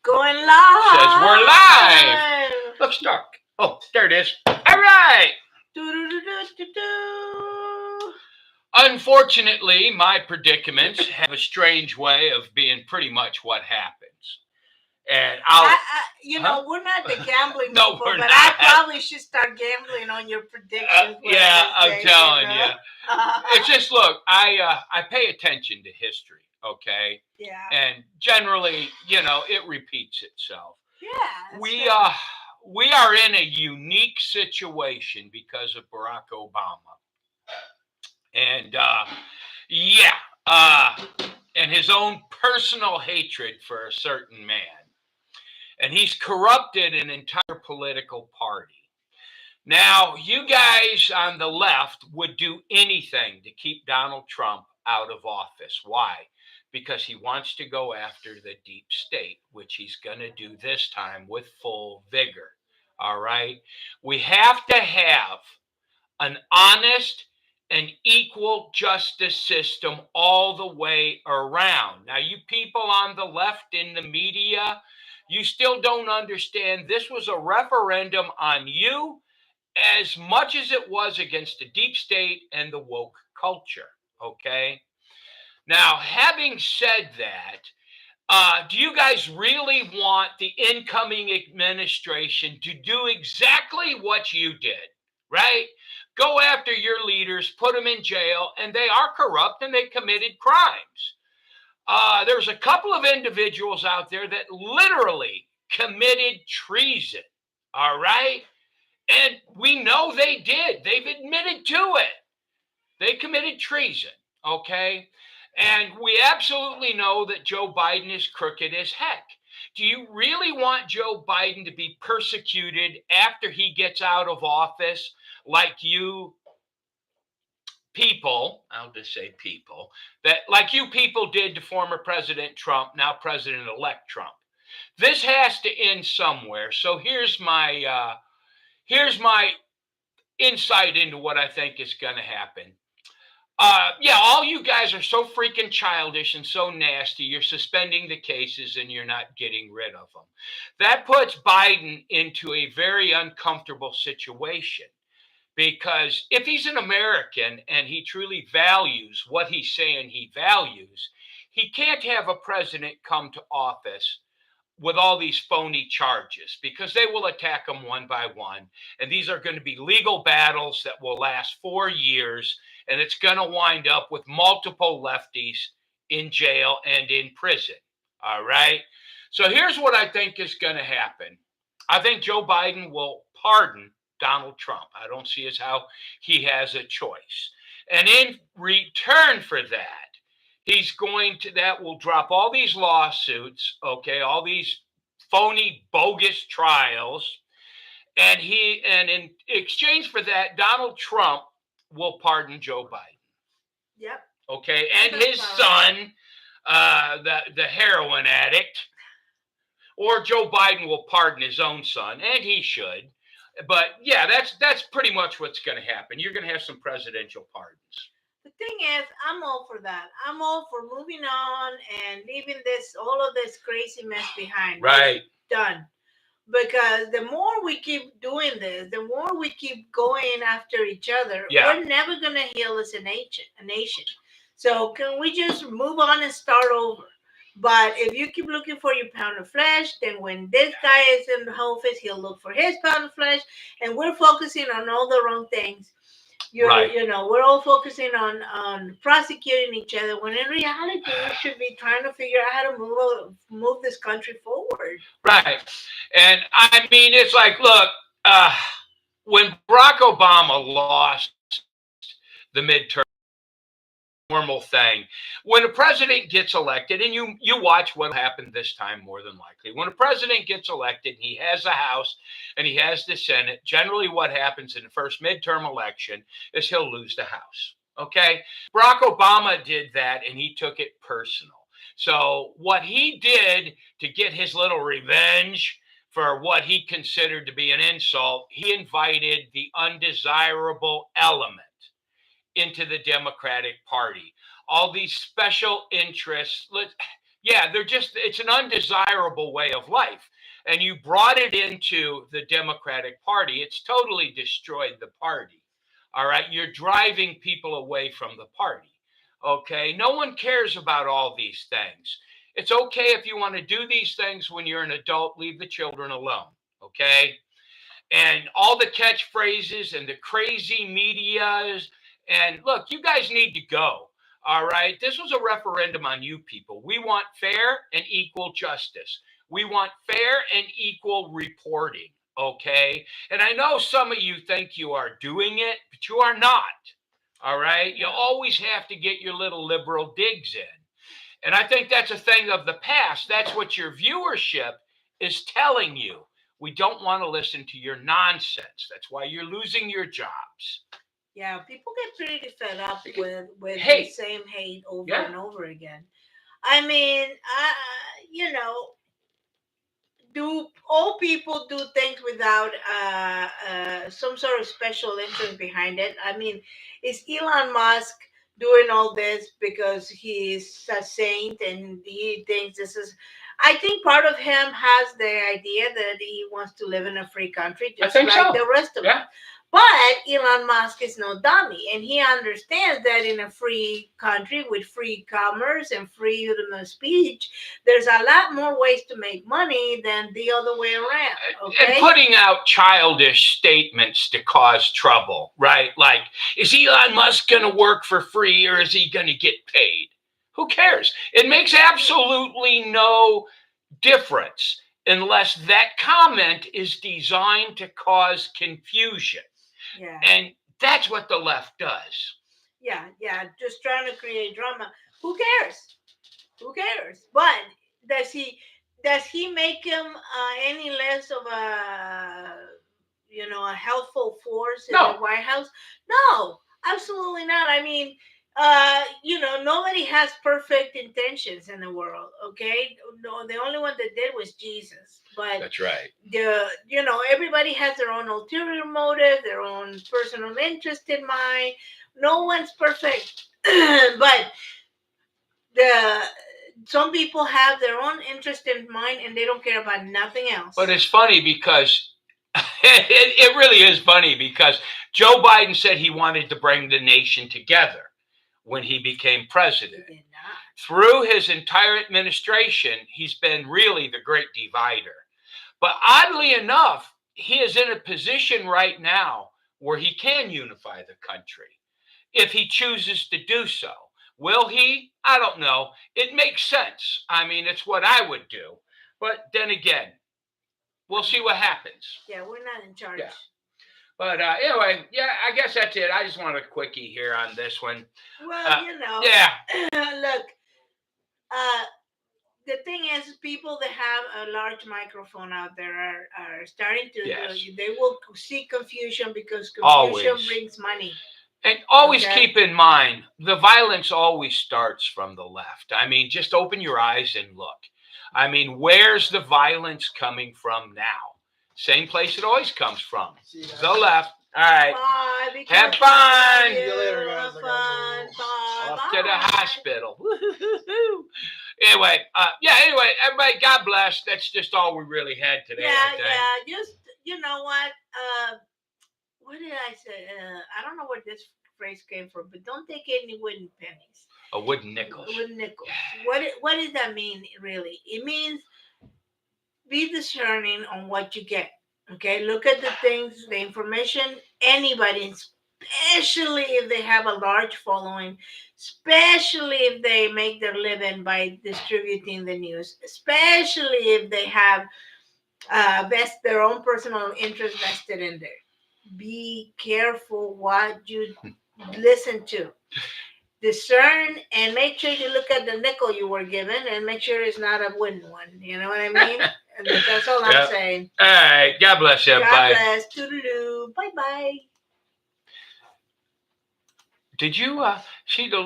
Going Says we're live. live. Looks dark. Oh, there it is. All right. Do-do-do-do-do-do. Unfortunately, my predicaments have a strange way of being pretty much what happens. And I'll, huh? We're not the gambling No, people, we're but I not. probably should start gambling on your predictions one of Yeah, these I'm days. telling you. It's just look, I pay attention to history, okay, Yeah. and generally, it repeats itself. Yeah. That's We true. we are in a unique situation because of Barack Obama, and yeah, uh, and his own personal hatred for a certain man, and he's corrupted an entire political party. Now, you guys on the left would do anything to keep Donald Trump out of office. Why? Because he wants to go after the deep state, which he's going to do this time with full vigor. All right. We have to have an honest and equal justice system all the way around. Now, you people on the left in the media, you still don't understand this was a referendum on you as much as it was against the deep state and the woke culture. Okay. Now, having said that, do you guys really want the incoming administration to do exactly what you did? Right? Go after your leaders, put them in jail, and they are corrupt and they committed crimes. There's a couple of individuals out there that literally committed treason. All right? And we know they did. They've admitted to it. They committed treason, okay? And we absolutely know that Joe Biden is crooked as heck. Do you really want Joe Biden to be persecuted after he gets out of office like you people, I'll just say people, that like you people did to former President Trump, now President-elect Trump? This has to end somewhere. So here's my insight into what I think is going to happen. Yeah, all you guys are so freaking childish and so nasty. You're suspending the cases and you're not getting rid of them. That puts Biden into a very uncomfortable situation because if he's an American and he truly values what he's saying he values, he can't have a president come to office with all these phony charges because they will attack them one by one. And these are going to be legal battles that will last 4 years. And it's going to wind up with multiple lefties in jail and in prison. All right. So here's what I think is going to happen. I think Joe Biden will pardon Donald Trump. I don't see as how he has a choice. And in return for that, that will drop all these lawsuits, okay, all these phony, bogus trials. And in exchange for that, Donald Trump will pardon Joe Biden. Yep. Okay. And his son, the heroin addict, or Joe Biden will pardon his own son, and he should. But yeah, that's pretty much what's going to happen. You're going to have some presidential pardons. The thing is, I'm all for that. I'm all for moving on and leaving all of this crazy mess behind. Right. Done. Because the more we keep doing this, the more we keep going after each other, we're never going to heal as a nation. So can we just move on and start over? But if you keep looking for your pound of flesh, then when this guy is in the office, he'll look for his pound of flesh, and we're focusing on all the wrong things. We're all focusing on prosecuting each other when in reality we should be trying to figure out how to move this country forward. Right. And I mean, it's like, look, when Barack Obama lost the midterm, normal thing. When a president gets elected, and you watch what happened this time more than likely. When a president gets elected, he has the House and he has the Senate. Generally, what happens in the first midterm election is he'll lose the House. Okay? Barack Obama did that and he took it personal. So what he did to get his little revenge for what he considered to be an insult, he invited the undesirable element into the Democratic Party. All these special interests. Yeah, it's an undesirable way of life. And you brought it into the Democratic Party. It's totally destroyed the party. All right. You're driving people away from the party. Okay. No one cares about all these things. It's okay if you want to do these things when you're an adult, leave the children alone. Okay. And all the catchphrases and the crazy medias. And look, you guys need to go. All right. This was a referendum on you people. We want fair and equal justice. We want fair and equal reporting. Okay. And I know some of you think you are doing it, but you are not. All right. You always have to get your little liberal digs in. And I think that's a thing of the past. That's what your viewership is telling you. We don't want to listen to your nonsense. That's why you're losing your jobs. Yeah, people get pretty fed up with the same hate over and over again. I mean, do all people do things without some sort of special interest behind it? I mean, is Elon Musk doing all this because he's a saint and he thinks this is... I think part of him has the idea that he wants to live in a free country just like the rest of us. But Elon Musk is no dummy, and he understands that in a free country with free commerce and freedom of speech, there's a lot more ways to make money than the other way around. Okay? And putting out childish statements to cause trouble, right? Like, is Elon Musk going to work for free or is he going to get paid? Who cares? It makes absolutely no difference unless that comment is designed to cause confusion. Yeah. And that's what the left does. Yeah, just trying to create drama. Who cares? But does he make him any less of a helpful force in the White House? No, absolutely not. I mean, nobody has perfect intentions in the world. Okay, no, the only one that did was Jesus. But that's right. Everybody has their own ulterior motive, their own personal interest in mind. No one's perfect, but some people have their own interest in mind and they don't care about nothing else. But it's funny because it really is funny because Joe Biden said he wanted to bring the nation together when he became president. He did not. Through his entire administration, he's been really the great divider. But oddly enough, he is in a position right now where he can unify the country if he chooses to do so. Will he? I don't know. It makes sense. I mean, it's what I would do. But then again, we'll see what happens. Yeah, we're not in charge. Yeah. But anyway, I guess that's it. I just want a quickie here on this one. Well, Yeah. Look, the thing is, people that have a large microphone out there are starting to... Yes. They will see confusion because confusion brings money. And always keep in mind, the violence always starts from the left. I mean, just open your eyes and look. I mean, where's the violence coming from now? Same place it always comes from. The left. All right. Bye. Have fun. See you later, guys. Have fun. Bye. Off to the hospital. Anyway, everybody, God bless. That's just all we really had today. Just, you know what? What did I say? I don't know where this phrase came from, but don't take any wooden pennies. A wooden nickel. Wooden nickels. What does that mean, really? It means be discerning on what you get. Okay, look at the things, the information. Anybody, especially if they have a large following, especially if they make their living by distributing the news, especially if they have their own personal interest vested in there. Be careful what you listen to. Discern and make sure you look at the nickel you were given and make sure it's not a wooden one. You know what I mean? And that's all I'm saying. All right. God bless you. God bless. Toodaloo. Bye-bye. Did you see the